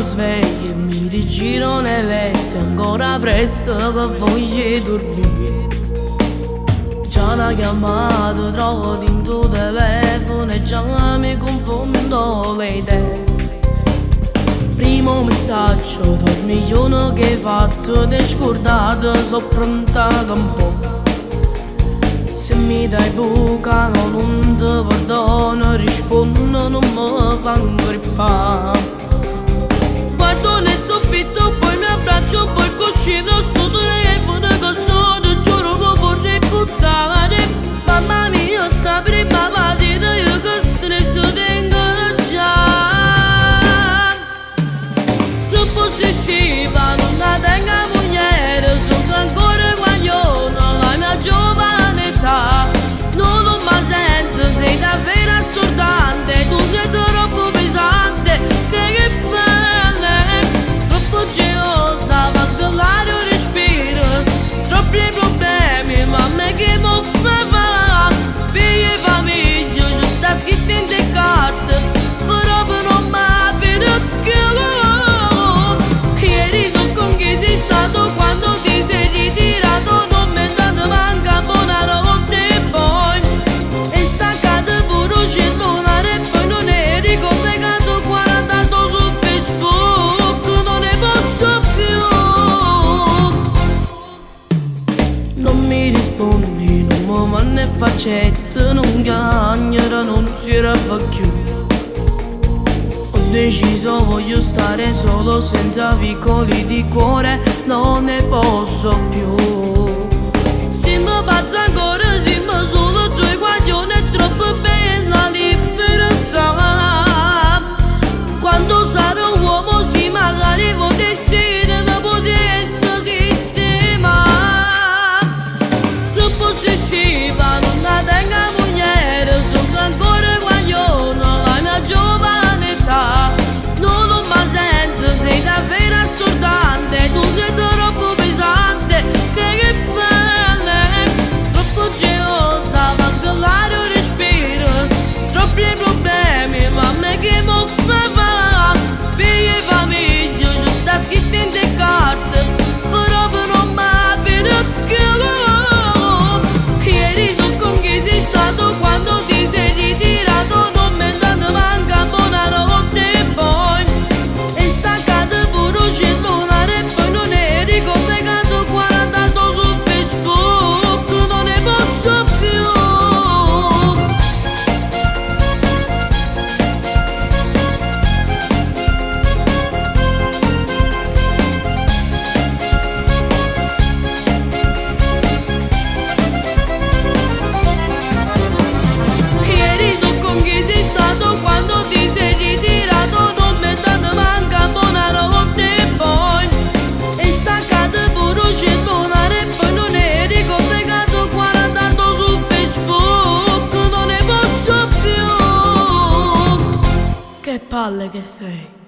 svegli e mi rigiro nei letti, ancora presto che voglio dormire. Già una chiamata trovo dentro telefono e già mi confondo le idee. Primo messaggio, dormi giorno che hai fatto, ti hai scordato, sono pronta un po'. Se mi dai buca non ti perdono, rispondo non mi fanno grippare. Guardo nel soffitto, poi mi abbraccio, poi il cuscino sto telefono che sono, giuro che vorrei buttare. Mamma mia, sta prima mattina io che stress tengo già. Troppo ossessiva, non la tengo mugliere, sono ancora guaglione, la mia giovane età. Non lo mi sento, sei davvero assordante, tu sei troppo pesante, che belle, troppo gelosa, quando l'aria respiro, troppi problemi, mamma che mi fa, figli e famiglia, già sta scritto in te carte, però non mi vedo più. Ieri tu con chi sei stato quando ti sei ritirato, non mi è dato manca buonanotte e poi è staccato pure il cellulare e poi non eri collegato 48 su Facebook, non ne posso più. Non mi rispondi, non mi mandi faccette, non chiagnera, non si rapa più. Ho deciso, voglio stare solo senza vicoli di cuore, non ne posso più. Siamo pazzi ancora, siamo solo due guaglioni, è troppo bella libertà. Quando sarò uomo sì, magari potessi da poter essere sistema. Troppo ossessiva, non la tengo mugliere, sono ancora guaglione, la mia giovane età. Non lo mi sento, sei davvero assordante, tu sei troppo pesante, che belle, troppo gelosa, quando l'aria respiro, troppi problemi, mamma che mi fa, figli e famiglia, già sta scritto in te carte, però non mi vedo più. Ieri tu con chi sei stato quando ti sei ritirato, non mi è dato manca buonanotte e poi è staccato pure il cellulare e poi non eri collegato 48 su Facebook, non ne posso più. Ieri tu con chi sei stato quando ti sei ritirato, non mi è dato manca buonanotte e poi è staccato pure il cellulare e poi non eri collegato 48 su Facebook, non ne posso più. Che palle che sei.